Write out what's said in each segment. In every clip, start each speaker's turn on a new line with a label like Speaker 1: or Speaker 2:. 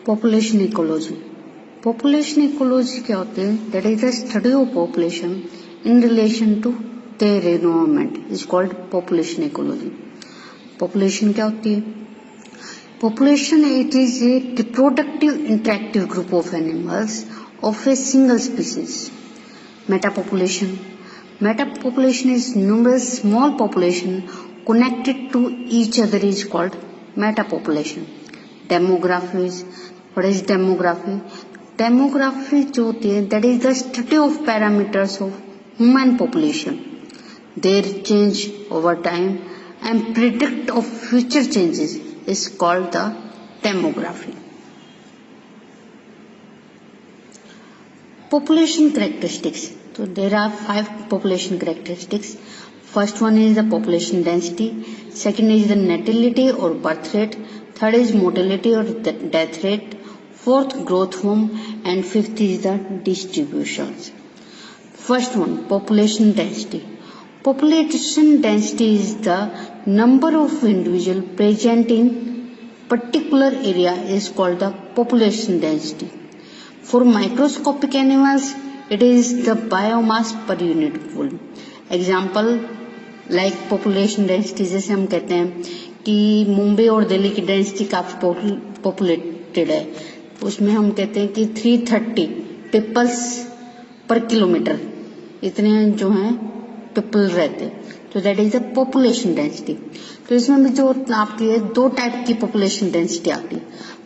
Speaker 1: Population ecology. Population ecology क्या होते हैं? That is the study of population in relation to their environment is called population ecology. Population क्या होती है? Population it is a reproductive interactive group of animals of a single species. Metapopulation is numerous small population connected to each other is called metapopulation. Demography is, what is demography? Demography जो होती है that is the study of parameters of human population. Their change over time and predict of future changes is called the demography. Population characteristics. So there are 5 population characteristics. First one is the population density. Second is the natality or birth rate. Third is mortality or death rate. Fourth, growth hormone, and fifth is the distributions. First one, population density. Population density is the number of individuals present in particular area is called the population density. For microscopic animals, it is the biomass per unit volume. Example like population density, जैसे हम कहते हैं कि मुंबई और दिल्ली की density काफी populated है, उसमें हम कहते हैं कि 330 पीपल्स पर किलोमीटर इतने जो हैं पीपल रहते हैं, तो that is the population density. तो इसमें भी जो आपकी है 2 टाइप की पॉपुलेशन डेंसिटी आती है।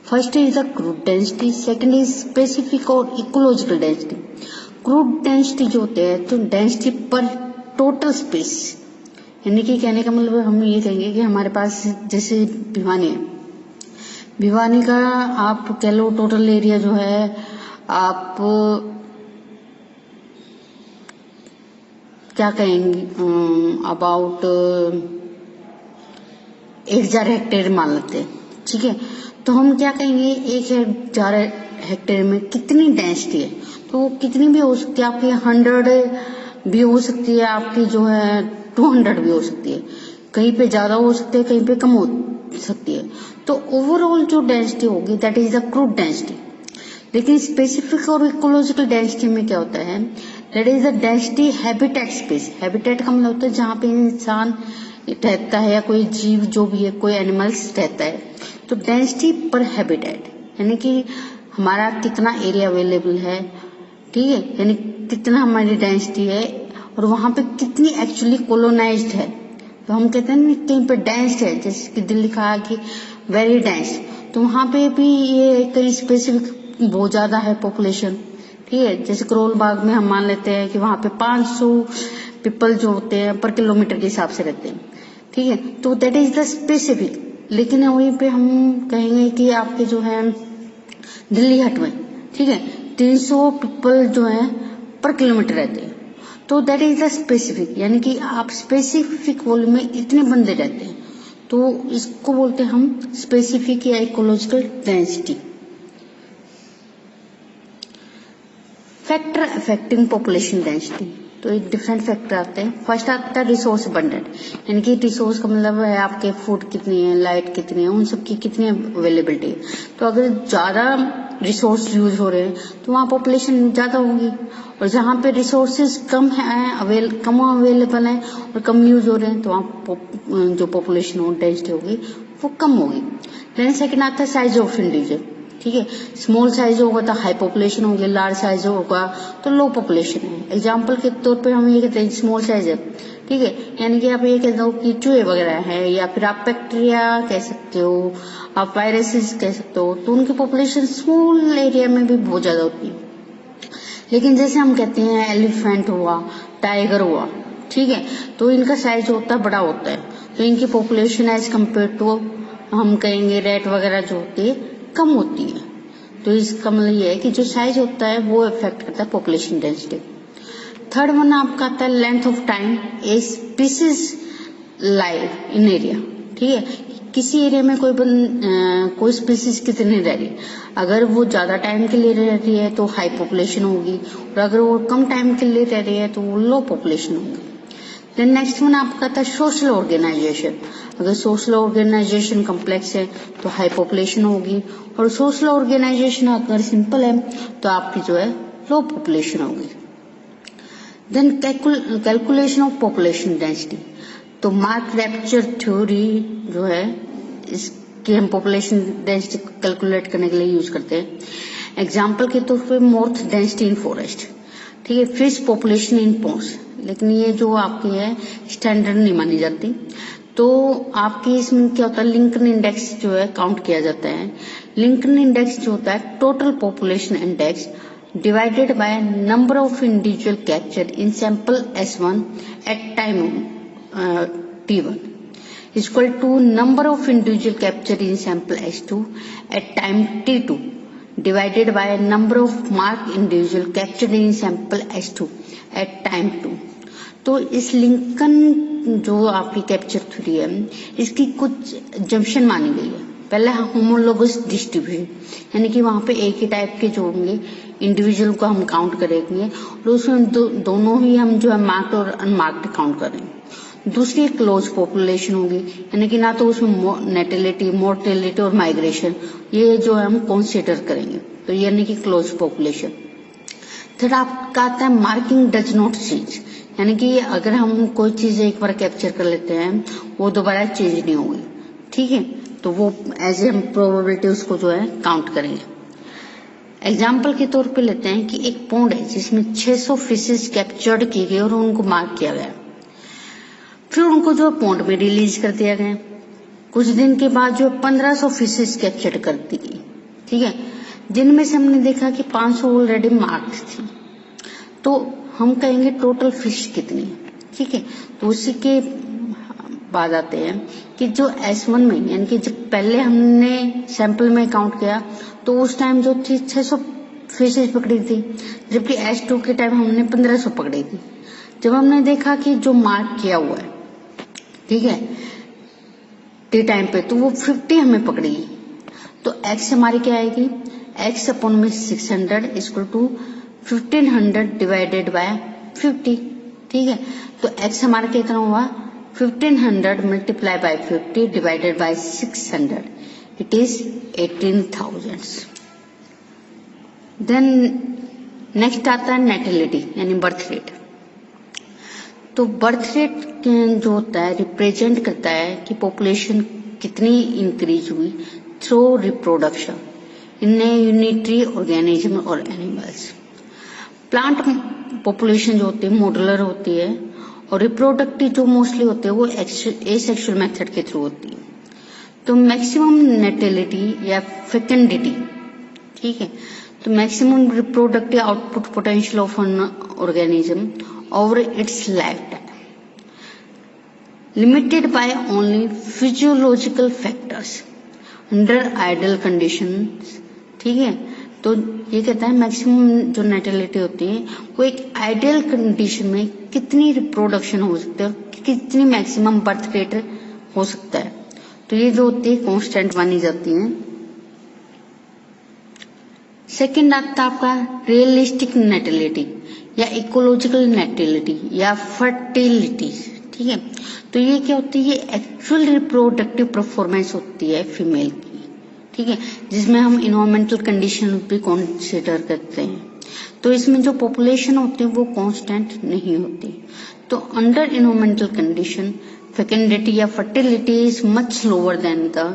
Speaker 1: First is the crude density, second is specific और इकोलॉजिकल डेंसिटी। क्रूड डेंसिटी जो होते हैं तो डेंसिटी पर टोटल स्पेस, यानी कि कहने का मतलब हम ये कहेंगे कि हमारे पास जैसे भिवानी है, भिवानी का आप कह लो टोटल एरिया जो है आप क्या कहेंगे अबाउट 1000 हेक्टेयर मान लेते हैं, ठीक है। तो हम क्या कहेंगे 1000 हेक्टेयर में कितनी डेंसिटी है, तो कितनी भी हो सकती है, आपकी 100 भी हो सकती है, आपकी जो है 200 भी हो सकती है, कहीं पे ज्यादा हो सकती है, कहीं पे कम हो सकती है। तो ओवरऑल जो डेंसिटी होगी that is the crude density. लेकिन स्पेसिफिक और इकोलॉजिकल डेंसिटी में क्या होता है, that is the density habitat space. Habitat का मतलब होता है जहाँ पे इंसान रहता है या कोई जीव जो भी है, कोई एनिमल्स रहता है, तो डेंसिटी पर हैबिटेट यानी कि हमारा कितना एरिया अवेलेबल है, ठीक है, यानी कितना हमारी डेंसिटी है और वहां पे कितनी एक्चुअली कॉलोनाइज्ड है। तो हम कहते हैं कहीं पे डेंस है, जैसे कि दिल्ली कहा कि वेरी डेंस, तो वहां पे भी ये कहीं स्पेसिफिक बहुत ज्यादा है पॉपुलेशन, ठीक है। जैसे करोल बाग में हम मान लेते हैं कि वहां पे 500 पीपल जो होते हैं पर किलोमीटर के हिसाब से रहते हैं, ठीक है। तो दैट इज द स्पेसिफिक। लेकिन वहीं पे हम कहेंगे कि आपके जो है दिल्ली हट में, ठीक है, 300 पीपल जो है पर किलोमीटर रहते हैं, तो दैट इज द स्पेसिफिक, यानी कि आप स्पेसिफिक वॉल्यूम में इतने बंदे रहते हैं, तो इसको बोलते हैं हम स्पेसिफिक या ecological density. Factor affecting population density, तो एक डिफरेंट फैक्टर आते हैं। फर्स्ट आता है रिसोर्स अबंडेंट, यानी कि रिसोर्स का मतलब है आपके फूड कितनी है, लाइट कितनी है, उन सब की कितनी अवेलेबिलिटी है। तो अगर ज्यादा रिसोर्स यूज हो रहे हैं तो वहाँ पॉपुलेशन ज्यादा होगी, और जहाँ पे रिसोर्सेज कम है, कम अवेलेबल है और कम यूज हो रहे हैं, तो वहाँ जो पॉपुलेशन हो डेंसिटी होगी वो कम होगी। देन सेकंड आता है साइज ऑफ इंडिविजुअल, ठीक है। स्मॉल साइज होगा तो हाई पॉपुलेशन होगी, लार्ज साइज होगा तो लो पॉपुलेशन है। एग्जाम्पल के तौर पे हम ये कहते हैं स्मॉल साइज है, ठीक है, यानी कि आप ये कहते हो कि चूहे वगैरह है, या फिर आप बैक्टीरिया कह सकते हो, आप वायरसेस कह सकते हो, तो उनकी पॉपुलेशन स्मॉल एरिया में भी बहुत ज्यादा होती है। लेकिन जैसे हम कहते हैं एलिफेंट हुआ, टाइगर हुआ, ठीक है, तो इनका साइज होता है बड़ा होता है, तो इनकी पॉपुलेशन एज कम्पेयर टू हम कहेंगे रेट वगैरह जो होती है कम होती है। तो इसका मतलब ये है कि जो साइज होता है वो इफेक्ट करता है पॉपुलेशन डेंसिटी। थर्ड वन आपका आता है length of time a species live in area, ठीक है, किसी एरिया में कोई स्पीसीज कितनी रह रही है। अगर वो ज्यादा टाइम के लिए रह रही है तो हाई पॉपुलेशन होगी, और अगर वो कम टाइम के लिए रह रही है तो वो लो पॉपुलेशन होगी। देन नेक्स्ट वन आपका था सोशल ऑर्गेनाइजेशन। अगर सोशल ऑर्गेनाइजेशन कम्प्लेक्स है तो हाई पॉपुलेशन होगी, और सोशल ऑर्गेनाइजेशन अगर सिंपल है तो आपकी जो है लो पॉपुलेशन होगी। Then calculation of population density. तो मार्क रेप्चर थ्योरी जो है इसकी हम पॉपुलेशन डेंसिटी कैलकुलेट करने के लिए यूज करते हैं। एग्जाम्पल के तौर पे मोर्थ डेंसिटी इन फॉरेस्ट, ठीक है, फिश पॉपुलेशन इन पोन्स, लेकिन ये जो आपकी है स्टैंडर्ड नहीं मानी जाती। तो आपकी इसमें क्या होता है, लिंकन इंडेक्स जो है काउंट किया जाता है। लिंकन इंडेक्स जो होता है total population index divided by number of individual capture in sample S1 at time T1 is equal to number of individual captured in sample S2 at time T2 divided by number of marked individual captured in sample S2 at time 2। तो इस Lincoln जो आपकी capture theory है इसकी कुछ junction मानी गई है। पहले होमोलोगस डिस्ट्रीब्यूशन, यानी कि वहां पे एक ही टाइप के जो होंगे इंडिविजुअल को हम काउंट करेंगे और उसमें दोनों ही हम जो है मार्क्ड और अनमार्क्ड काउंट करेंगे। दूसरी क्लोज पॉपुलेशन होगी, यानी कि ना तो उसमें नेटिलिटी, मोर्टेलिटी और माइग्रेशन ये जो है हम कंसीडर करेंगे, तो यानी कि क्लोज पॉपुलेशन। फिर आपका आता है मार्किंग डज नॉट चेंज, यानी कि अगर हम कोई चीज एक बार कैप्चर कर लेते हैं वो दोबारा चेंज नहीं होगी, ठीक है, तो वो एज ए हम प्रोबेबिलिटी उसको जो है काउंट करेंगे। एग्जाम्पल के तौर पे लेते हैं कि एक पॉन्ड है जिसमें 600 फिशेज कैप्चर्ड किए गए और उनको मार्क किया गया, फिर उनको जो पॉन्ड में रिलीज कर दिया गया। कुछ दिन के बाद जो 1500 फिशेज कैप्चर कर दी गई, ठीक है, जिनमें से हमने देखा कि 500 ऑलरेडी मार्क्ड थी, तो हम कहेंगे टोटल फिश कितनी है, ठीक है। तो उसी के बाद आते हैं कि जो S1 में, यानी कि जब पहले हमने सैंपल में काउंट किया तो उस टाइम जो थी 600 फिशेज पकड़ी थी, जबकि S2 के टाइम हमने 1500 पकड़ी थी। जब हमने देखा कि जो मार्क किया हुआ है, ठीक है, टी टाइम पे, तो वो 50 हमें पकड़ेगी, तो x हमारी क्या आएगी, x अपॉन में 600 इक्वल टू 1500 डिवाइडेड बाय 50, ठीक है। तो x हमारा कितना हुआ, 1500 multiply by 50 divided by 600, it is 18,000। Then next आता है नेटिलिटी यानी बर्थ रेट। तो बर्थ रेट जो होता है रिप्रेजेंट करता है कि पॉपुलेशन कितनी इंक्रीज हुई through reproduction in unitary organism और एनिमल्स। प्लांट पॉपुलेशन जो होती है मॉड्यूलर होती है और रिप्रोडक्टिव जो मोस्टली होते हैं वो एसेक्सुअल मेथड के थ्रू होती है। तो मैक्सिमम नेटिलिटी या फेकेंडिटी, ठीक है, तो maximum reproductive output potential of an organism over its lifetime, limited by only physiological factors under ideal conditions, ठीक है। तो ये कहता है मैक्सिमम जो नेटिलिटी होती है वो एक आइडियल कंडीशन में कितनी रिप्रोडक्शन हो सकती है, कितनी मैक्सिमम बर्थ रेट हो सकता है, तो ये जो होती है कांस्टेंट मानी जाती है। सेकेंड आता है आपका रियलिस्टिक नेटिलिटी या इकोलॉजिकल नेटिलिटी या फर्टिलिटी, ठीक है। तो ये क्या होती है, ये एक्चुअल रिप्रोडक्टिव परफॉर्मेंस होती है फीमेल की, ठीक है, जिसमें हम इन्वायरमेंटल कंडीशन भी कंसीडर करते हैं। तो इसमें जो पॉपुलेशन होती है वो कांस्टेंट नहीं होती। तो अंडर इन्वायरमेंटल कंडीशन फेकेंडिटी या fertility is much lower than the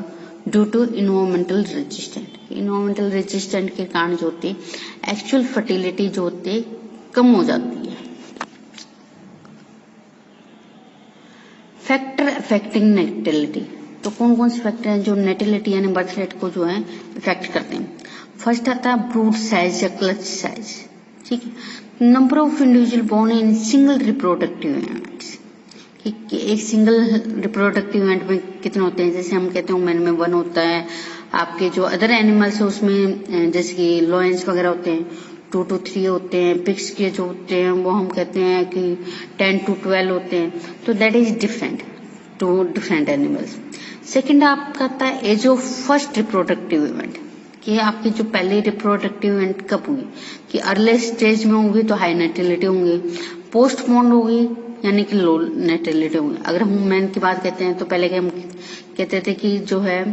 Speaker 1: due to environmental resistant. Environmental resistant के कारण जो होती है एक्चुअल फर्टिलिटी जो होती है कम हो जाती है। फैक्टर अफेक्टिंग नेटिलिटी, तो कौन कौन से फैक्टर हैं जो नेटिलिटी यानी बर्थ रेट को जो है इफेक्ट करते हैं। फर्स्ट आता है ब्रूड साइज या क्लच साइज, ठीक है, number of individual born in single reproductive events, कि एक सिंगल रिप्रोडक्टिव इवेंट में कितने होते हैं। जैसे हम कहते हैं वुमेन में 1 होता है, आपके जो अदर एनिमल्स है उसमें जैसे कि लॉयंस वगैरह होते हैं 2 to 3 होते हैं, पिग्स के जो होते हैं वो हम कहते हैं कि 10 to 12 होते हैं। तो that is different to different animals. Second आपका आता है age of first reproductive event, कि आपकी जो पहले रिप्रोडक्टिव इवेंट कब हुई, कि अर्ली स्टेज में होगी तो हाई नेटिलिटी होंगी, पोस्टपोन्ड होगी यानी कि लो नेटेलिटी होगी। अगर हम वुमेन की बात कहते हैं तो पहले के हम कहते थे कि जो है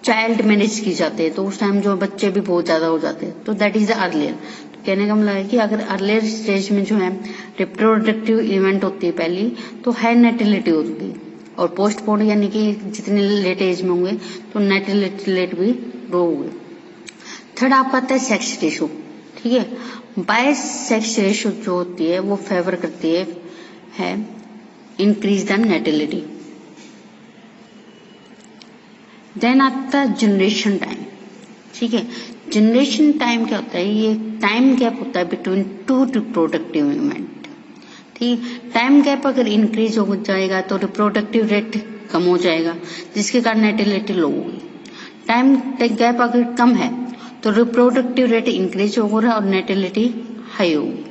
Speaker 1: चाइल्ड मैनेज की जाती है, तो उस टाइम जो बच्चे भी बहुत ज्यादा हो जाते हैं, तो दैट इज अर्लियर। तो कहने का मतलब है कि अगर अर्लियर स्टेज में जो है रिप्रोडक्टिव इवेंट होती है पहली, तो हाई नेटेलिटी होती है, और पोस्टपोन यानी कि जितने लेट एज में होंगे तो नेटेलिटी रेट भी लो होगी। थर्ड आपका आता है सेक्स रेशो, ठीक है। बाय सेक्स रेशो जो होती है वो फेवर करती है इंक्रीज द नेटेलिटी। देन आता है जनरेशन टाइम, ठीक है। जनरेशन टाइम क्या होता है, ये टाइम गैप होता है बिटवीन टू रिप्रोडक्टिव इवेंट, ठीक है। टाइम गैप अगर इंक्रीज हो जाएगा तो रिप्रोडक्टिव रेट कम हो जाएगा, जिसके कारण नेटेलिटी लो होगी। टाइम गैप अगर कम है तो रिप्रोडक्टिव रेट इंक्रीज होगा और नेटेलिटी हाई होगी।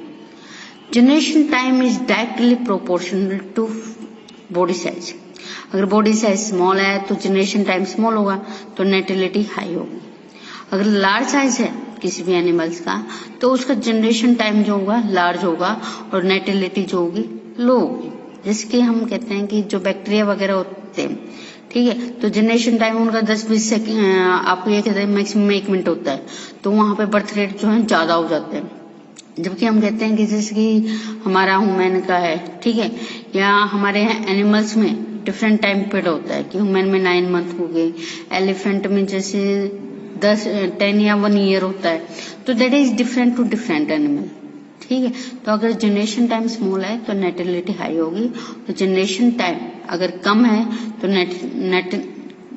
Speaker 1: Generation time is directly proportional to body size. अगर बॉडी साइज स्मॉल है तो जनरेशन टाइम स्मॉल होगा, तो नेटेलिटी हाई होगी। अगर लार्ज साइज है किसी भी एनिमल्स का, तो उसका जनरेशन टाइम जो होगा लार्ज होगा और नेटेलिटी जो होगी लो होगी। जिसके हम कहते हैं कि जो बैक्टीरिया वगैरह होते हैं, ठीक है, तो जनरेशन टाइम उनका 10-20 सेकेंड, आपको ये कहते हैं मैक्सिमम 1 मिनट होता है, तो वहां पे बर्थ रेट जो है ज्यादा हो जाते हैं। जबकि हम कहते हैं कि जैसे कि हमारा ह्यूमन का है, ठीक है, या हमारे एनिमल्स में डिफरेंट टाइम पीरियड होता है कि ह्यूमन में 9 मंथ हो गए, एलिफेंट में जैसे 10 या 1 ईयर होता है, तो that is different to different animal, ठीक है। तो अगर जनरेशन टाइम स्मॉल है तो नेटेलिटी हाई होगी, तो जनरेशन टाइम अगर कम है तो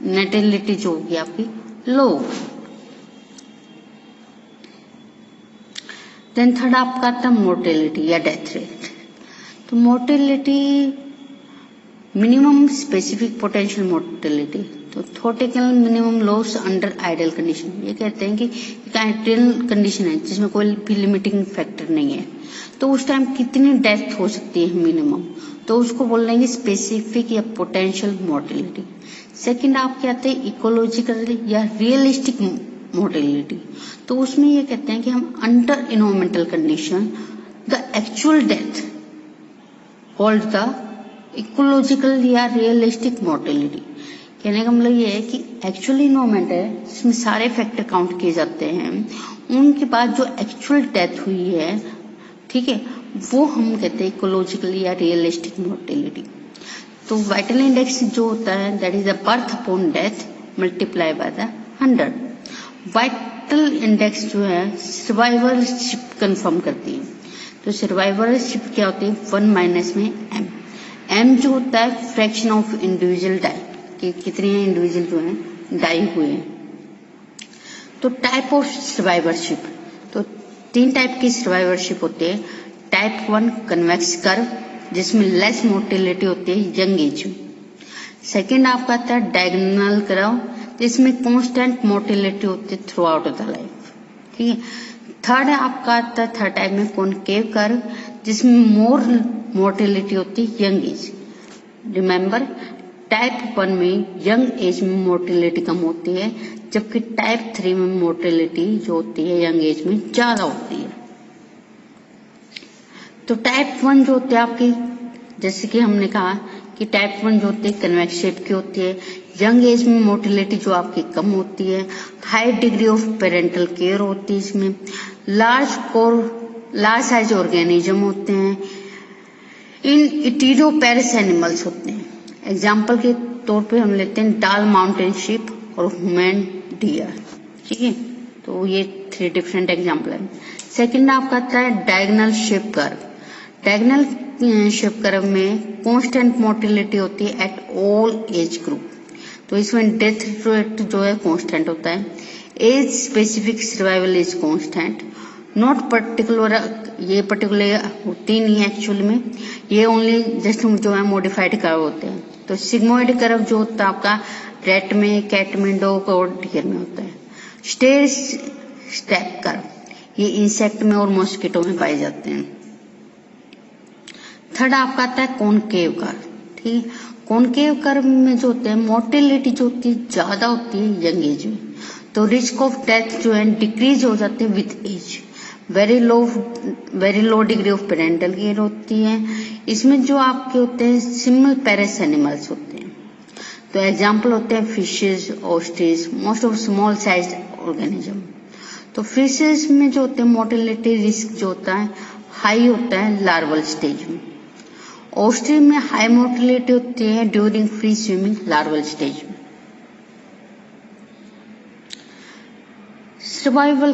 Speaker 1: नेटेलिटी जो होगी आपकी लो होगी। देन थर्ड आपका आता है मोर्टेलिटी या डेथ रेट। तो mortality minimum specific potential mortality, तो theoretical minimum loss under ideal condition. ये कहते हैं कि एक आइडियल कंडीशन है जिसमें कोई भी लिमिटिंग फैक्टर नहीं है, तो उस टाइम कितनी डेथ हो सकती है मिनिमम, तो उसको बोल लेंगे स्पेसिफिक या पोटेंशियल मोर्टेलिटी। सेकंड आपके आते हैं इकोलॉजिकल या रियलिस्टिक मोर्टेलिटी, तो उसमें ये कहते हैं कि हम under environmental condition the actual death called the ecological या रियलिस्टिक मोर्टेलिटी। कहने का मतलब ये है कि एक्चुअल इन्वायरमेंट है जिसमें सारे फैक्टर काउंट किए जाते हैं, उनके बाद जो एक्चुअल डेथ हुई है, ठीक है, वो हम कहते हैं इकोलॉजिकल या रियलिस्टिक मोर्टेलिटी। तो वाइटल इंडेक्स जो होता है that is the birth upon death multiply by the 100। Vital index जो है सर्वाइवलशिप कंफर्म करती है। तो सर्वाइवलशिप क्या होती है, 1 माइनस में एम। एम जो होता है फ्रैक्शन ऑफ इंडिविजुअल डाई, कि कितने इंडिविजुअल जो हैं डाई हुए हैं। तो टाइप ऑफ सर्वाइवरशिप, तो 3 टाइप की सर्वाइवरशिप होती है। टाइप 1 कन्वेक्स कर्व, जिसमें लेस मोर्टेलिटी होती है यंग एज में। सेकेंड आपका आता है डायगोनल कर्व, जिसमें कांस्टेंट मोर्टेलिटी होती है थ्रू आउट द लाइफ, ठीक है। थर्ड आपका आता है थर्ड टाइप में कॉनकेव कर्व, जिसमें मोर मोर्टेलिटी होती है यंग एज। रिमेंबर टाइप 1 में यंग एज में मोर्टेलिटी कम होती है, जबकि टाइप 3 में मोर्टेलिटी जो होती है यंग एज में ज्यादा होती है। तो टाइप 1 जो होती है आपकी, जैसे कि हमने कहा कि टाइप 1 जो होती है कन्वेक्स शेप की होती है, यंग एज में मोर्टेलिटी जो आपकी कम होती है, high degree of parental care होती है, इसमें लार्ज साइज ऑर्गेनिज्म होते हैं, इन इटीरोपेरस एनिमल्स होते हैं। एग्जाम्पल के तौर पे हम लेते हैं डाल माउंटेन शिप और ह्यूमन डियर, ठीक है। तो ये 3 डिफरेंट एग्जाम्पल है। सेकंड आपका आता है diagonal shape curve. Diagonal shape curve में कांस्टेंट मोर्टेलिटी होती है एट ऑल एज ग्रुप, तो इसमें डेथ रेट जो है कांस्टेंट होता है। Age specific survival is constant, not particular, ये पर्टिकुलर होती नहीं है एक्चुअली में, ये ओनली जस्ट जो है मॉडिफाइड कर्व होते हैं। तो सिग्मोइड कर्व जो होता है आपका रैट में, कैट में, डॉग और डियर में होता है। स्टेयर स्टेप कर्व, ये इंसेक्ट में और मॉस्किटो में पाए जाते हैं। थर्ड आपका आता है कॉनकेव कर्व, ठीक है। कॉनकेव कर्व में जो होते हैं मोर्टेलिटी जो होती है ज्यादा होती है यंग एज में, तो रिस्क ऑफ डेथ जो है डिक्रीज हो जाते हैं with age. Very low degree of parental care होती है, इसमें जो आपके होते हैं सिंपल पेरेस एनिमल्स होते हैं। तो एग्जाम्पल होते हैं fishes, ostrich, most of small size organism. तो फिशेज में जो होते हैं मोर्टेलिटी रिस्क जो होता है हाई होता है लार्वल स्टेज में। ऑस्ट्रिच में हाई मोर्टेलिटी होती है during free swimming larval stage में। सर्वाइवल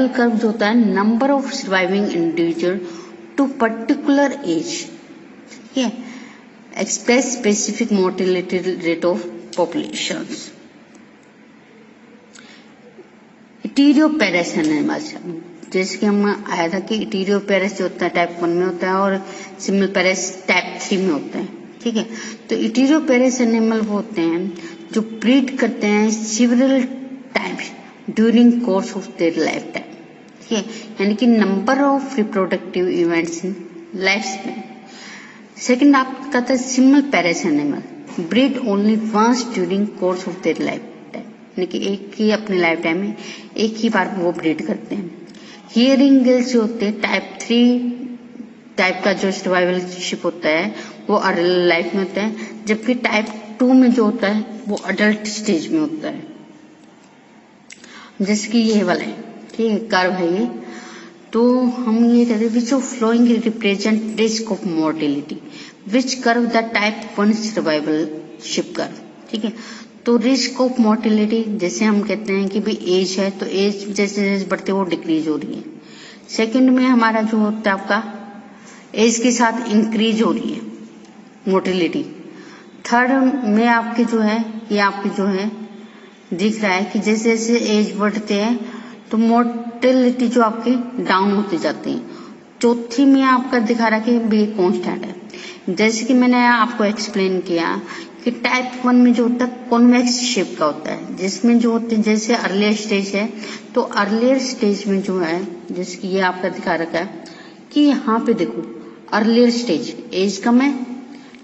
Speaker 1: कर्व जो होता है number of surviving individual to particular age, ठीक है, express specific mortality rate of populations. Iteroparous animals, जैसे कि हम आया था कि इटीरियोपेरेस जो होता है टाइप 1 में होता है और सिमिलपेरेस टाइप 3 में होता है, ठीक है। तो इटीरियोपेरेस एनिमल वो होते हैं जो ब्रीड करते हैं several times during course of their life time, ठीक है, यानी कि number of reproductive events in life span. Second आपका था semelparous animal breed only once during course of their life time, यानी कि एक ही अपने लाइफ टाइम में एक ही बार वो ब्रीड करते हैं। हियरिंग गिल्स जो होते हैं टाइप 3 टाइप का जो सर्वाइवलशिप होता है वो अडल्ट लाइफ में होता है, जबकि टाइप 2 में जो होता है वो अडल्ट स्टेज में होता है। जैसे कि ये वाला है, ठीक है, कर्व है ये। तो हम ये कहते हैं which of flowing represent risk of mortality, which curve the type 1 survivalship curve, ठीक है। तो रिस्क ऑफ मोर्टेलिटी जैसे हम कहते हैं कि भाई एज है तो एज जैसे जैसे बढ़ते वो डिक्रीज हो रही है। सेकंड में हमारा जो होता है आपका एज के साथ इंक्रीज हो रही है मोर्टेलिटी। थर्ड में आपके जो है ये आपके जो है दिख रहा है कि जैसे जैसे एज बढ़ते हैं तो मोर्टेलिटी जो आपके डाउन होते जाते हैं। चौथी में आपका दिखा रहा है कि बी कॉन्स्टेंट है। जैसे कि मैंने आपको एक्सप्लेन किया कि टाइप 1 में जो होता है कॉन्वेक्स शेप का होता है, जिसमें जो होते हैं जैसे अर्लियर स्टेज है तो अर्लियर स्टेज में जो है जैसे कि ये आपका दिखा रखा है कि यहाँ पे देखो अर्लियर स्टेज एज कम है,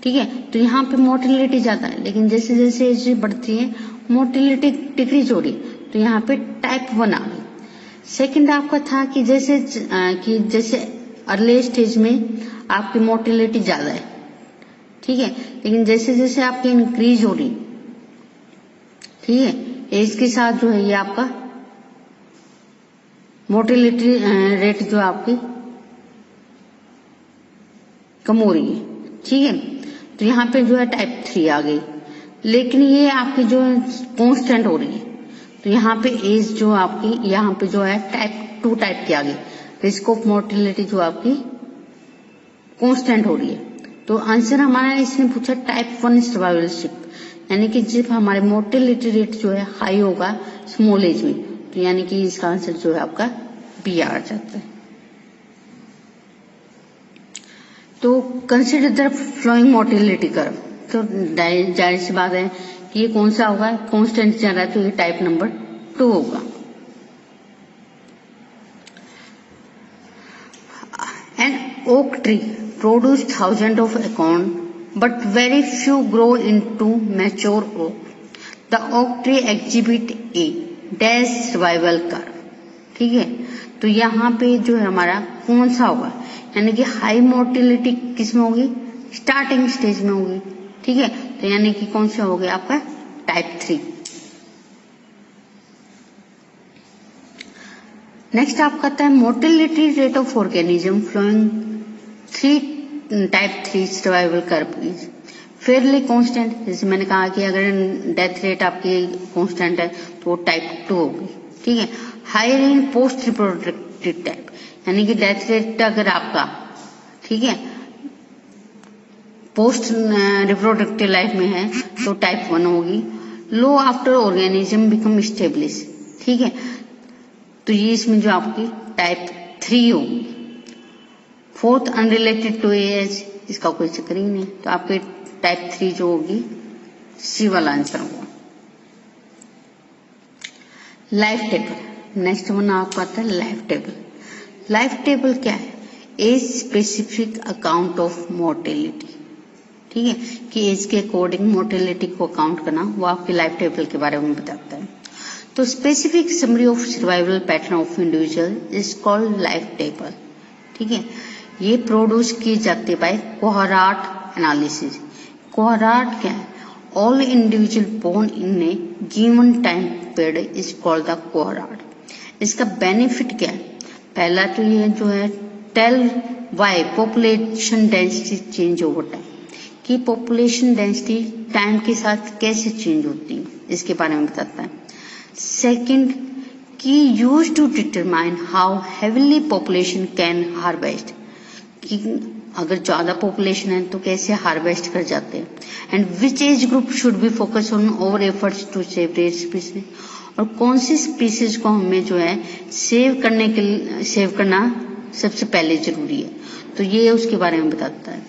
Speaker 1: ठीक है, तो यहाँ पे मोर्टेलिटी ज्यादा है, लेकिन जैसे जैसे एज बढ़ती है मोर्टेलिटी डिक्रीज हो रही है, तो यहाँ पे टाइप 1 आ गई। सेकंड आपका था कि जैसे अर्ली स्टेज में आपकी मोर्टेलिटी ज्यादा है, ठीक है, लेकिन जैसे जैसे आपकी इंक्रीज हो रही, ठीक है, एज के साथ जो है ये आपका मोर्टेलिटी रेट जो आपकी कम हो रही है, ठीक है। तो यहाँ पे जो है टाइप 3 आ गई, लेकिन ये आपकी जो कांस्टेंट हो रही है, तो यहाँ पे एज जो आपकी यहाँ पे जो है टाइप 2 टाइप की आ गई। रिस्क ऑफ मोर्टेलिटी जो आपकी कांस्टेंट हो रही है। तो आंसर हमारा इसने पूछा टाइप 1 सर्वाइवलशिप, यानी कि जब हमारे मोर्टेलिटी रेट जो है हाई होगा स्मॉल एज में, तो यानी कि इसका आंसर जो है आपका बी आ जाता है। तो consider the flowing mortality curve, तो जाहिर सी बात है कि ये कौन सा होगा, कांस्टेंट चल रहा है, तो ये टाइप नंबर 2 होगा। An oak tree produce thousand of acorn but very few grow into mature oak. The oak tree exhibit a dash survival curve, ठीक है। तो यहाँ पे जो है हमारा कौन सा होगा, यानी कि हाई मोर्टेलिटी किस में होगी, स्टार्टिंग स्टेज में होगी, ठीक है। तो यानी कि कौन सा हो गया आपका टाइप 3। नेक्स्ट आपका आता है mortality rate of organism flowing type 3 survival curve is fairly constant. जैसे मैंने कहा कि अगर डेथ रेट आपकी कांस्टेंट है तो वो टाइप 2 होगी, ठीक है। Higher in post reproductive type, यानी कि डेथ रेट अगर आपका, ठीक है, पोस्ट रिप्रोडक्टिव लाइफ में है तो टाइप 1 होगी। लो आफ्टर ऑर्गेनिज्म बिकम स्टेब्लिश, ठीक है, तो ये इसमें जो आपकी टाइप 3 होगी। फोर्थ अनरिलेटेड टू एज, इसका कोई चक्कर ही नहीं, तो आपके टाइप 3 जो होगी सी वाला आंसर होगा। लाइफ टेबल, नेक्स्ट वन आपका आता है लाइफ टेबल। लाइफ टेबल क्या है, age specific account of mortality, ठीक है, कि एज के अकॉर्डिंग मोर्टेलिटी को अकाउंट करना, वो आपके लाइफ टेबल के बारे में बताता है। तो specific summary of survival pattern of individual is called life table, ठीक है। ये प्रोड्यूस की जाती है बाय कोहराट एनालिसिस। कोहराट क्या है? All individual born in a given time period is called the cohort. इसका बेनिफिट क्या है? पहला तो ये जो है tell why population density change over time, कि पॉपुलेशन डेंसिटी टाइम के साथ कैसे चेंज होती है, इसके बारे में बताता है। सेकंड कि use to determine how heavily population can harvest, कि अगर ज्यादा पॉपुलेशन है तो कैसे हार्वेस्ट कर जाते हैं। And which age group should be focus on over efforts to save rare species, और कौन सी स्पीसीज को हमें जो है सेव करना सबसे पहले जरूरी है, तो ये उसके बारे में बताता है।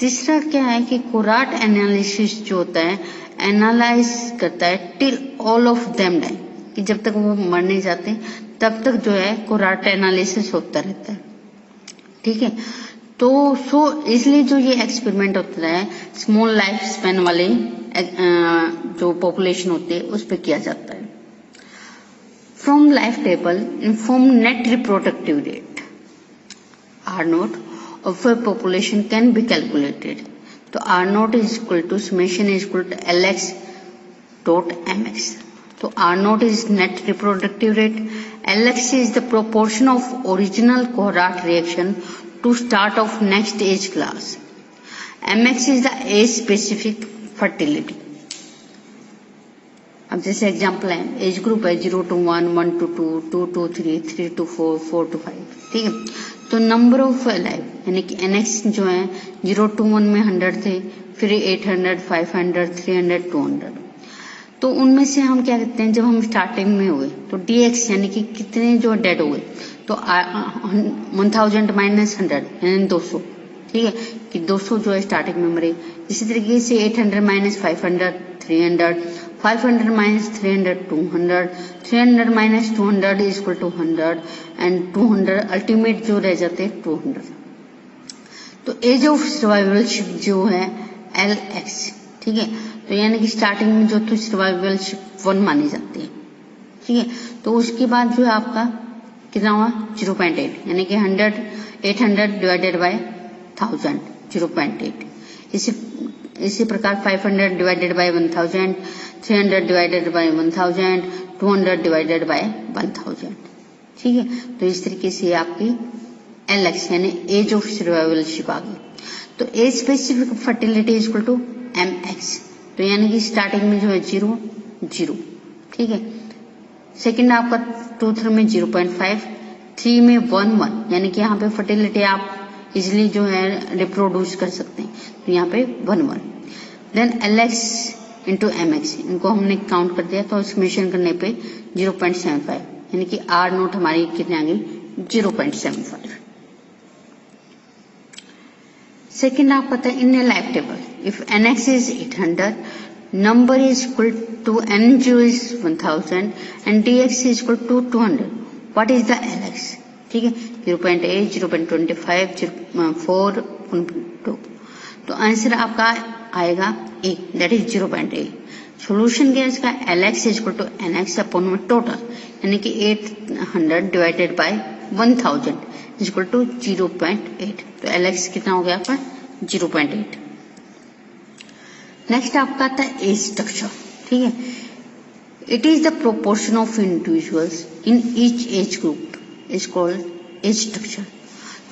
Speaker 1: तीसरा क्या है कि कोहराट एनालिसिस जो होता है एनालाइज करता है till all of them die, कि जब तक वो मर नहीं जाते तब तक जो है कोहराट एनालिसिस होता रहता है। ठीक है, तो इसलिए जो ये एक्सपेरिमेंट होता है स्मॉल लाइफ स्पैन वाले जो पॉपुलेशन होते हैं उस पर किया जाता है। From life table inform net reproductive rate R naught of a population can be calculated. तो R naught is equal to summation is equal to LX dot MX. तो R naught is net reproductive rate. LX is the proportion of original cohort reaction to start of next age class. MX is the age specific fertility. अब जैसे example है age group है 0 to 1, 1 to 2, 2 to 3, 3 to 4, 4 to 5। ठीक है, तो number of life यानी कि NX जो है 0 to 1 में 100 थे, फिर 800, 500, 300, 200। तो उनमें से हम क्या कहते हैं, जब हम स्टार्टिंग में हुए तो DX यानी कि कितने जो डेड हुए, तो 1000 माइनस 100 यानी 200। ठीक है, कि 200 जो है स्टार्टिंग में मरे। इसी तरीके से 800 minus 500 300, 500 minus 300 200, 300 minus 200 is equal to 100 and 200 ultimate जो रह जाते हैं 200। तो एज ऑफ सर्वाइवलशिप जो है LX। ठीक है, तो यानी कि स्टार्टिंग में जो तो सर्वाइवलशिप 1 मानी जाती है। ठीक है, तो उसके बाद जो है आपका कितना हुआ 0.8 यानी कि 800 डिवाइडेड बाय 1000 0.8। इसी प्रकार 500 divided by 1000, 300 divided by 1000, 200 divided by 1000। ठीक है, तो इस तरीके से आपकी LX यानी एज ऑफ सर्वाइवलशिप आ गई। तो age specific fertility is equal to MX, तो यानी कि स्टार्टिंग में जो है 0 0। ठीक है, सेकंड आपका 2 में 0.5, 3 में 1 1 यानी कि यहाँ पे फर्टिलिटी आप इजिली जो है रिप्रोड्यूस कर सकते हैं, तो यहाँ पे 1 1। देन LX इंटू MX इनको हमने काउंट कर दिया, तो समेशन करने पे 0.75 यानी कि R नोट हमारी कितने आ गई 0.75। सेकेंड आप पता है in a life table if NX is 800, number is equal to NG is 1000 and DX is equal to 200, what is the LX? ठीक है, 0.8, 0.25, 4, 1.2। तो आंसर आपका आएगा A, दैट इज 0.8। सोल्यूशन क्या है इसका LX is equal to NX upon में total यानी कि 800 divided by 1000 is equal to 0.8। तो LX कितना हो गया आपका 0.8। नेक्स्ट आपका आता है एज स्ट्रक्चर। ठीक है, it is the proportion of individuals in each age group is called age structure.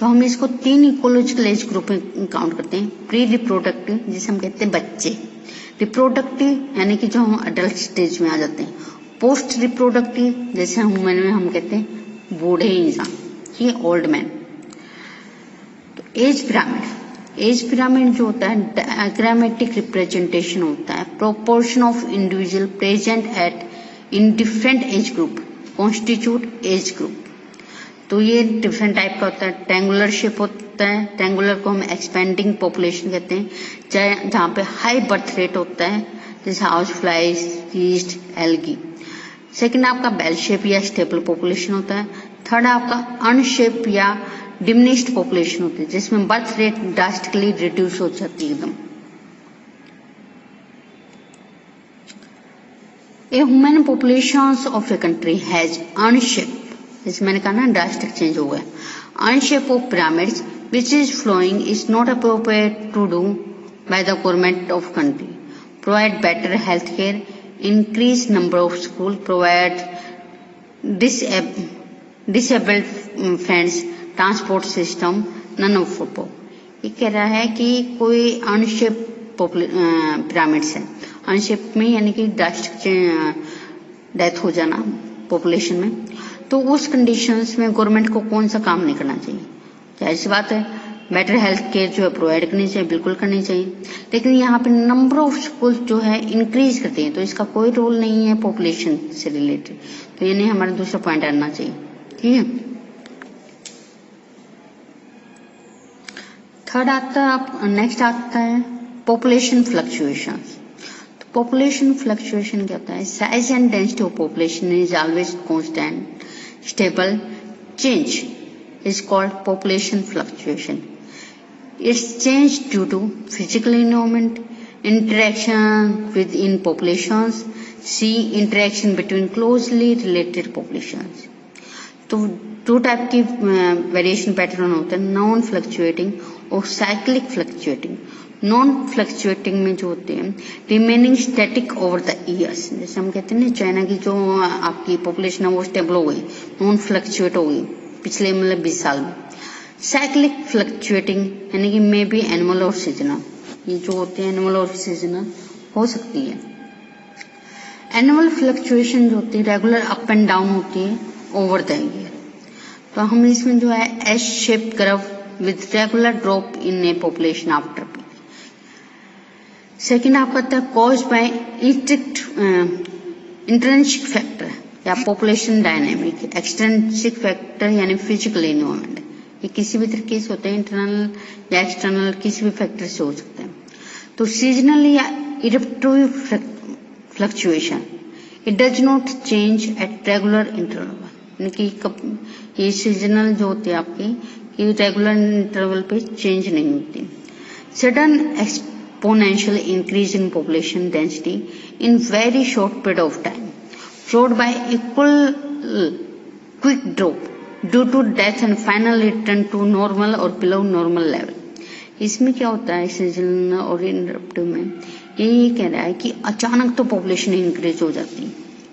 Speaker 1: तो हम इसको 3 इकोलॉजिकल एज ग्रुप में काउंट करते हैं। प्री रिप्रोडक्टिव जिसे हम कहते हैं बच्चे, रिप्रोडक्टिव यानी कि जो हम अडल्ट स्टेज में आ जाते हैं, पोस्ट रिप्रोडक्टिव जैसे हम कहते हैं बूढ़े इंसान, ठीक है, ओल्ड मैन। तो एज पिरामिड जो होता है डायग्रामेटिक रिप्रेजेंटेशन होता है proportion of individual present at in different age group constitute age group. तो ये डिफरेंट टाइप का होता है। ट्रायंगुलर शेप होता है, ट्रायंगुलर को हम एक्सपेंडिंग पॉपुलेशन कहते हैं, जहाँ पे हाई बर्थ रेट होता है जैसे house flies, yeast, algae. Second आपका बेल शेप या स्टेबल पॉपुलेशन होता है। थर्ड आपका अनशेप या डिमिनिश्ड पॉपुलेशन होती है जिसमें बर्थ रेट ड्रास्टिकली रिड्यूस हो जाती है एकदम। A human population of a country has urn shape, जैसे मैंने कहा ना ड्रास्टिक चेंज हो गया, urn shape of pyramids which is flowing is not appropriate to do by the government of country. Provide better health care, increase number of school, provide disabled friends, transport system, none of above. ये कह रहा है कि कोई अनशेप pyramids है, अनशेप में यानी कि ड्रास्टिक डेथ हो जाना पॉपुलेशन में, तो उस कंडीशंस में गवर्नमेंट को कौन सा काम नहीं करना चाहिए। जाहिर सी बात है बेटर हेल्थ केयर जो है प्रोवाइड करनी चाहिए, बिल्कुल करनी चाहिए, लेकिन यहाँ पे नंबर ऑफ स्कूल जो है इंक्रीज करते हैं तो इसका कोई रोल नहीं है पॉपुलेशन से रिलेटेड, तो ये नहीं हमारा दूसरा पॉइंट आना चाहिए। ठीक है, थर्ड आता है, नेक्स्ट आता है पॉपुलेशन फ्लक्चुएशन। तो पॉपुलेशन फ्लक्चुएशन क्या होता है, size and density of population is always constant stable, change is called population fluctuation. It's changed due to physical environment, interaction within populations, see interaction between closely related populations. तो दो type की variation pattern होते हैं, non fluctuating और cyclic fluctuating. Non fluctuating में जो होते हैं remaining static over the years, जैसे हम कहते हैं ना चाइना की जो आपकी पॉपुलेशन है वो स्टेबल हो गई, नॉन फ्लक्चुएट हो गई पिछले 20 साल में। साइक्लिक फ्लक्चुएटिंग यानी कि मे बी एनुअल और सीजनल, ये जो होते हैं एनुअल और सीजनल हो सकती है। एनुअल फ्लक्चुएशन जो होती है रेगुलर अप एंड डाउन होती है ओवर द ईयर। तो हम इसमें जो है S shape curve with regular drop in A population after peak. Second आपका आता है कॉज बाय इंट्रिंसिक फैक्टर या पॉपुलेशन डायनेमिक। एक्सट्रिंसिक फैक्टर यानी फिजिकल एनवायरनमेंट, ये किसी भी तरीके से होते हैं, इंटरनल या एक्सटर्नल किसी भी फैक्टर से हो सकते हैं। तो सीजनल या eruptive fluctuation, it does not change at regular interval, यानी कि ये सीजनल जो होते हैं आपके ये रेगुलर इंटरवल पे चेंज नहीं होती। Sudden exponential increase in population density in very short period of time followed by equal quick drop due to death and final return to normal or below normal level. इसमें क्या होता है seasonal और इनरप्टिव में, ये कह रहा है कि अचानक तो पॉपुलेशन इंक्रीज हो जाती है,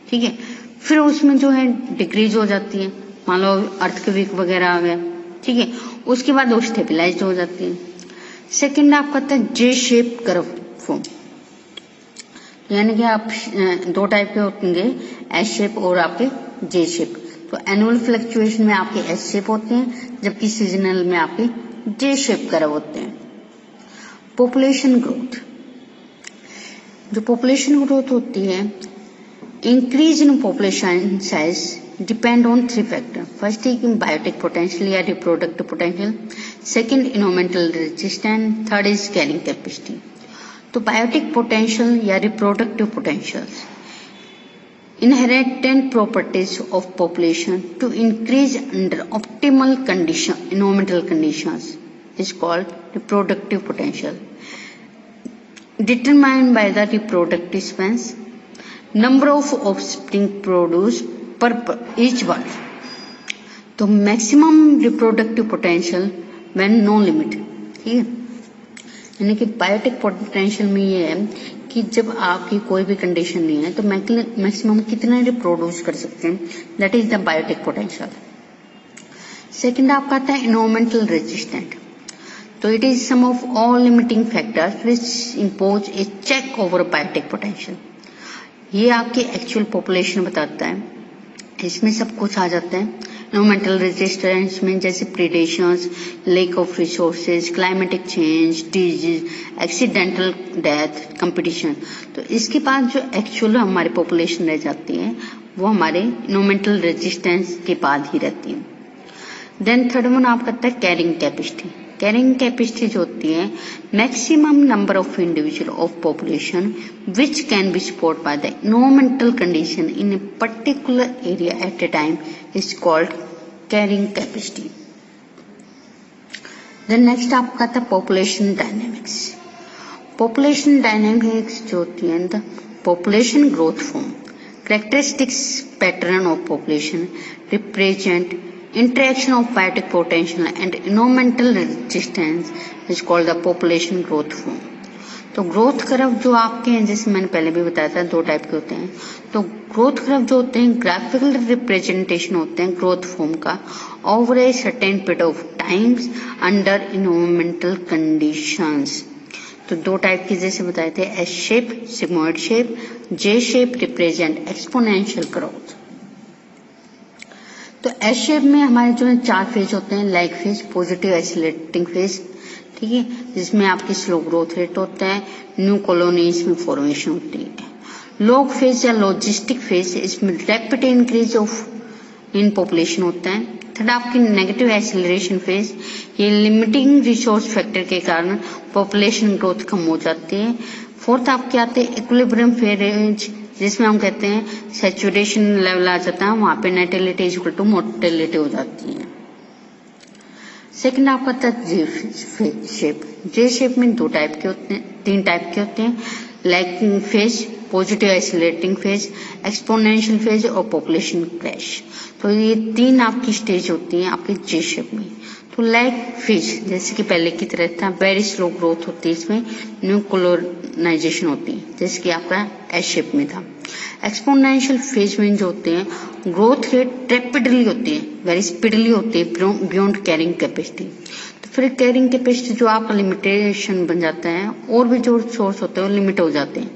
Speaker 1: ठीक है, फिर उसमें जो है डिक्रीज हो जाती है, मान लो अर्थक्वेक वगैरह आ गया, ठीक है, उसके बाद वो स्टेबलाइज हो जाती है। सेकेंड आपका आता है जे शेप कर्व फॉर्म, यानी कि आप दो टाइप के होंगे, एस शेप और आपके जे शेप। तो एनुअल फ्लक्चुएशन में आपके एस शेप होते हैं जबकि सीजनल में आपके जे शेप कर्व होते हैं। पॉपुलेशन ग्रोथ, जो पॉपुलेशन ग्रोथ होती है increase in population size depend on 3 factor. First है बायोटिक पोटेंशियल या reproductive potential, second environmental resistance, third is carrying capacity. तो बायोटिक पोटेंशियल या reproductive potentials inherent properties of population to increase under optimal condition environmental conditions is called reproductive potential, determined by the reproductive span, number of offspring produced per each birth. तो maximum reproductive potential when no limit, ठीक है, यानी कि biotic potential में ये है कि जब आपकी कोई भी कंडीशन नहीं है तो मैक्सिमम कितना रिप्रोड्यूस कर सकते हैं, that is the biotic potential. Second आपका आता है एनवायरमेंटल रेजिस्टेंट, तो it is sum of all limiting factors which impose a check over biotic potential. ये आपकी एक्चुअल पॉपुलेशन बताता है, इसमें सब कुछ आ जाता है। एनवायरमेंटल रेजिस्टेंस में जैसे predations, lack of resources, climatic change, disease, accidental death, competition. तो इसके बाद जो एक्चुअल हमारी पॉपुलेशन रह जाती है वो हमारे एनवायरमेंटल रेजिस्टेंस के बाद ही रहती है। देन थर्ड वन आपका आता है कैरिंग कैपेसिटी। कैरिंग कैपेसिटी जो होती है maximum number of individual of population which can be support by the environmental condition in a particular area at a time is called carrying capacity. Then next आपका था population dynamics. Population dynamics जो होती है the population growth form, characteristics pattern of population represent interaction of biotic potential and environmental resistance is called the population growth form. तो growth curve जो आपके हैं, जैसे मैंने पहले भी बताया था, दो टाइप के होते हैं. तो ग्रोथ कर्व जो होते हैं ग्राफिकल रिप्रेजेंटेशन होते हैं ग्रोथ फॉर्म का over a certain period of times under environmental conditions. तो दो टाइप के जैसे बताए थे, एस शेप, सिग्मोइड शेप, जे शेप रिप्रेजेंट एक्सपोनेंशियल ग्रोथ. तो एस शेप में हमारे जो है 4 फेज होते हैं, lag phase, positive accelerating phase, ठीक है, जिसमें आपकी स्लो ग्रोथ रेट होता है, न्यू कॉलोनीज में फॉर्मेशन होती है. लॉग फेज या लॉजिस्टिक फेज, इसमें rapid increase of in population होता है. थर्ड आपकी नेगेटिव एक्सीलरेशन फेज, ये लिमिटिंग रिसोर्स फैक्टर के कारण पॉपुलेशन ग्रोथ कम हो जाती है. फोर्थ आपके आते हैं इक्विलिब्रियम फेज, जिसमें हम कहते हैं सैचुरेशन लेवल आ जाता है, वहां पे नेटेलिटी इक्वल टू मोर्टेलिटी हो जाती है. सेकंड आपका था जे शेप. जे शेप में 2 टाइप के होते हैं, 3 टाइप के होते हैं, lagging phase, positive accelerating phase, exponential phase और पॉपुलेशन क्रैश. तो ये 3 आपकी स्टेज होती हैं आपके जे शेप में. तो लैग फेज जैसे कि पहले की तरह था, वेरी स्लो ग्रोथ होती है, इसमें न्यू कॉलोनाइजेशन होती है, जैसे कि आपका एस शेप में था. एक्सपोनेंशियल फेज में जो होते हैं ग्रोथ रेट रैपिडली होती है, वेरी स्पीडली होती है बियॉन्ड कैरिंग कैपेसिटी. तो फिर कैरिंग कैपेसिटी जो आपका लिमिटेशन बन जाता है, और भी जो सोर्स होते हैं वो लिमिट हो जाते हैं.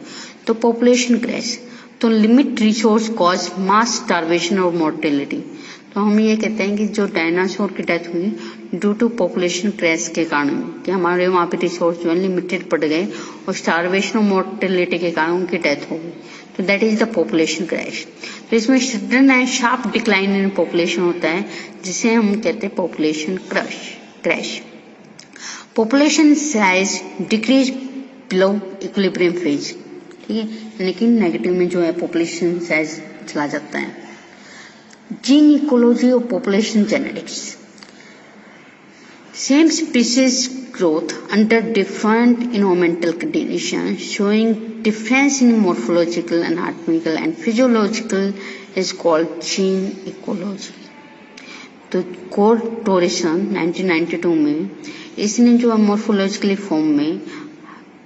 Speaker 1: तो पॉपुलेशन क्रैश, तो लिमिट रिसोर्स कॉज मास स्टार्वेशन और मोर्टेलिटी. तो हम ये कहते हैं कि जो डायनासोर की डेथ हुई ड्यू टू पॉपुलेशन क्रैश के कारण, कि हमारे वहाँ पे रिसोर्स जो है लिमिटेड पड़ गए और स्टार्वेशन और मोर्टेलिटी के कारण उनकी डेथ हो गई. तो that is the population crash. तो इसमें sudden and sharp decline in population होता है, जिसे हम कहते हैं population crash. Population size decrease below equilibrium phase, ठीक है, यानी कि नेगेटिव में जो है पॉपुलेशन साइज चला जाता है. जीन इकोलॉजी और population genetics. Same species growth under different environmental conditions showing difference in morphological, anatomical and physiological is called gene ecology. तो कोर टोरिसन 1992 में इसने जो मॉर्फोलॉजिकली फॉर्म में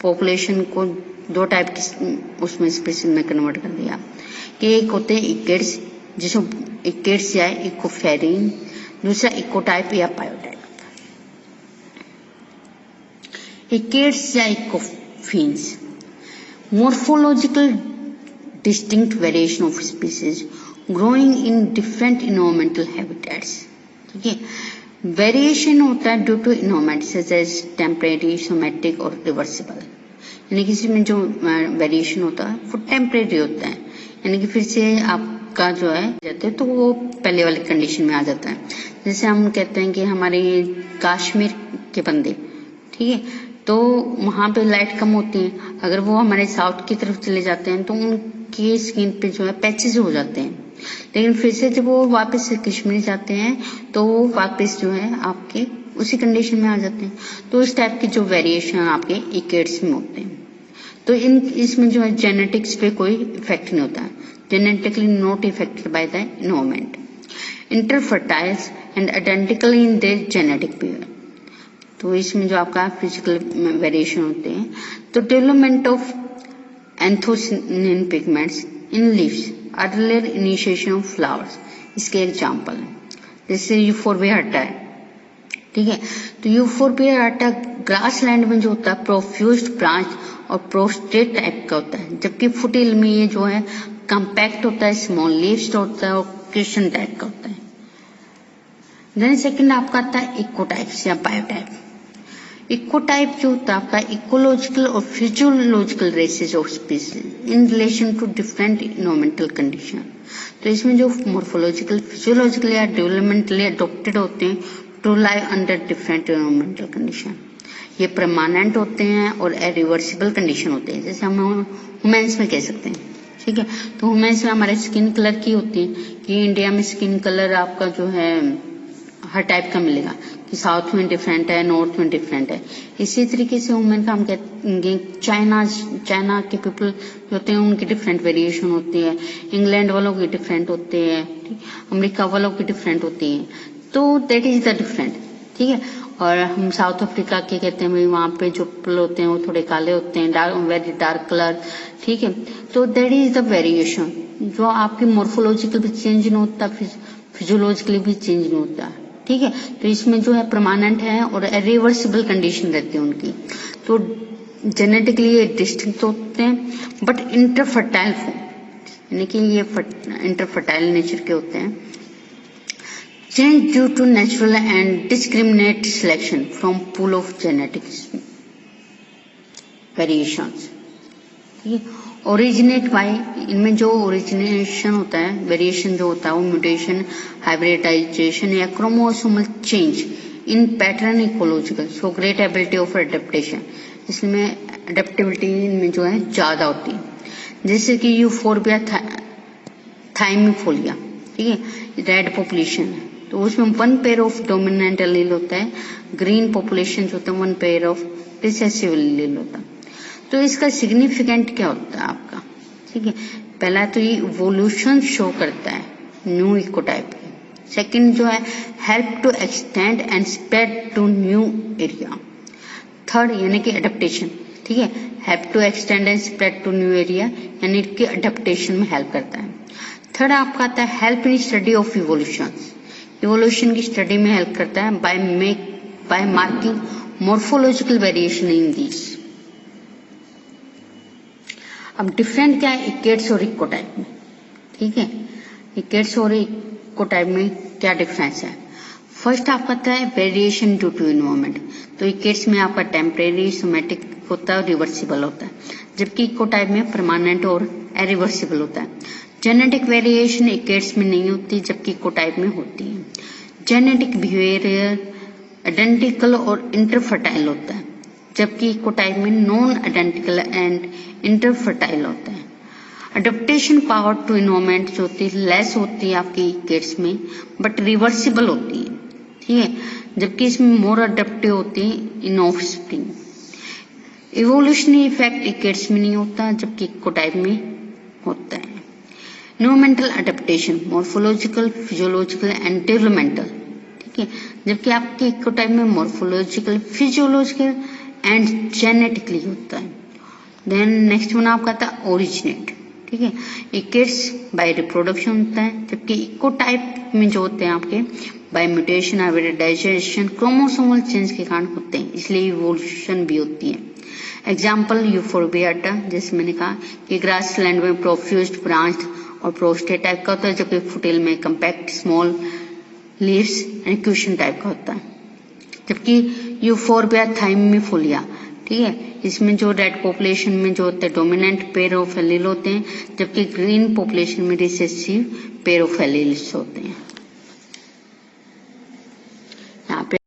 Speaker 1: पॉपुलेशन को 2 टाइप की उसमें स्पीसीज में कन्वर्ट कर दिया, कि एक होते हैं इकेड्स, जिसमें इकेड्स या इकोफेरिन, दूसरा इकोटाइप या बायोटाइप. Icads या इकोफिन्स, morphological distinct variation of species growing in different environmental habitats. ठीक है, वेरिएशन होता है due to environment such as temporary, somatic और रिवर्सिबल. यानी कि इसमें जो वेरिएशन होता है वो टेम्परेरी होता है, यानी कि फिर से आपका जो है जाते तो वो पहले वाली कंडीशन में आ जाता है. जैसे हम कहते हैं कि हमारे कश्मीर के बंदे, ठीक है, तो वहाँ पे लाइट कम होती है, अगर वो हमारे साउथ की तरफ चले जाते हैं तो उनकी स्किन पे जो है पैचेज हो जाते हैं. लेकिन फिर से जब वो वापस से कश्मीर जाते हैं तो वो वापस जो है आपके उसी कंडीशन में आ जाते हैं. तो इस टाइप की जो वेरिएशन आपके इकेड्स में होते हैं. तो इसमें जो है जेनेटिक्स पे कोई इफेक्ट नहीं होता है, genetically not affected by the environment. Interfertiles and identical in their genetic pair. तो इसमें जो आपका फिजिकल वेरिएशन होते हैं. तो development of anthocyanin pigments in leaves, earlier initiation of flowers, इसके एग्जांपल है. जैसे यूफोर्बिया हटा है, ठीक है, तो यूफोर्बिया हटा ग्रास लैंड में जो होता है प्रोफ्यूज्ड ब्रांच और प्रोस्टेट टाइप का होता है, जबकि फुटिल में ये जो है कम्पैक्ट होता है, स्मॉल लीव्स होता है और क्रिस्टल टाइप का होता है. देन सेकंड आपका आता है इकोटाइप्स या बायोटाइप. इकोटाइप जो होता है आपका इकोलॉजिकल और physiological races of species in relation to different environmental condition. तो इसमें जो मॉर्फोलॉजिकल, फिजियोलॉजिकल या डेवलपमेंटली अडॉप्टेड होते हैं to live under different environmental condition. ये परमानेंट होते हैं और इरिवर्सिबल कंडीशन होते हैं, जैसे हम ह्यूमन्स में कह सकते हैं. ठीक है, तो ह्यूमन्स में हमारे स्किन कलर की होती है कि इंडिया में स्किन कलर आपका जो है हर टाइप का मिलेगा, कि साउथ में डिफरेंट है, नॉर्थ में डिफरेंट है. इसी तरीके से वुमेन का हम कहेंगे चाइना के पीपल जो होते हैं उनकी डिफरेंट वेरिएशन होती है, इंग्लैंड वालों की डिफरेंट होती है, अमेरिका वालों की डिफरेंट होती है. तो दैट इज द डिफरेंट, ठीक है। और हम साउथ अफ्रीका के कहते हैं भाई वहाँ पे जो पीपल होते हैं वो थोड़े काले होते हैं, वेरी डार्क कलर, ठीक है। तो दैट इज द वेरिएशन, जो आपकी मोर्फोलॉजिकल भी चेंज नहीं होता, फिजियोलॉजिकली भी चेंज नहीं होता, ठीक है। तो इसमें जो है परमानेंट है और रिवर्सिबल कंडीशन रहती है उनकी। तो जेनेटिकली ये डिस्टिंक्ट होते हैं बट इंटरफर्टाइल फॉर्म, यानी कि ये इंटरफर्टाइल नेचर के होते हैं। Change due to natural and discriminate selection from pool of genetics variations, ठीक है। ओरिजिनेट बाय, इनमें जो ओरिजिनेशन होता है, वेरिएशन जो होता है वो म्यूटेशन, हाइब्रिडाइजेशन या chromosomal change in pattern ecological so great ability of adaptation, इसमें अडेप्टेबिलिटी इनमें जो है ज्यादा होती है। जैसे कि यूफोर्बिया थाइमिफोलिया, ठीक है, रेड पॉपुलेशन है तो उसमें 1 पेयर ऑफ डोमिनेंट एलील होता है, ग्रीन पॉपुलेशन जो होता है 1 पेयर ऑफ रिसेसिव एलील होता है। तो इसका सिग्निफिकेंट क्या होता है आपका, ठीक है। पहला तो ये इवोल्यूशन शो करता है न्यू इकोटाइप की। सेकंड जो है help to extend and spread to new area. Third यानी कि अडेप्टेशन, ठीक है, help to extend and spread to new area, यानी कि अडेप्टेशन में हेल्प करता है। थर्ड आपका आता है help in study of evolution, evolution की स्टडी में हेल्प करता है by marking morphological variation in this. अब डिफरेंट क्या है इकेट्स और इकोटाइप में, ठीक है। इकेट्स और इकोटाइप में क्या डिफरेंस है? फर्स्ट आपका आता है वेरिएशन ड्यू टू इन्वायरमेंट, तो इकेट्स में आपका टेम्परेरी सोमेटिक होता है और रिवर्सिबल होता है, जबकि इकोटाइप में परमानेंट और इरिवर्सिबल होता है। जेनेटिक वेरिएशन इकेट्स में नहीं होती जबकि इकोटाइप में होती है। जेनेटिक बिहेवियर आइडेंटिकल और इंटरफर्टाइल होता है, जबकि इकोटाइप में नॉन आइडेंटिकल एंड इंटरफर्टाइल होता है। अडेप्टेशन पावर टू इन्वायरमेंट जो होती है लेस होती है आपकी इकेट्स में बट रिवर्सिबल होती है, ठीक है, जबकि इसमें मोर अडेप्टिव होती है इन ऑफस्प्रिंग। इवोल्यूशनरी इफेक्ट इकेट्स में नहीं होता जबकि इकोटाइप में होता है। Environmental adaptation morphological, physiological and developmental, ठीक है, जबकि आपके इकोटाइप में मोर्फोलॉजिकल, फिजियोलॉजिकल एंड जेनेटिकली होता है। देन नेक्स्ट वन आपका था ओरिजिनेट, ठीक है, इकेट्स बाय रिप्रोडक्शन होता है, जबकि इकोटाइप में जो होते हैं आपके by mutation, hybridization, chromosomal change के कारण होते हैं, इसलिए इवोल्यूशन भी होती है। एग्जाम्पल यूफोर्बियाटा, जैसे मैंने कहा कि ग्रासलैंड में प्रोफ्यूज्ड, ब्रांच्ड और प्रोस्टेट टाइप का होता है, जबकि फुटेल में compact small leaves and caution type का होता है। जबकि यूफोर्बिया थाइमिफोलिया, ठीक है, इसमें जो रेड पॉपुलेशन में जो होते हैं डोमिनेंट पेयर ऑफ एलील होते हैं, जबकि ग्रीन पॉपुलेशन में रिसेसिव पेयर ऑफ एलील्स होते हैं।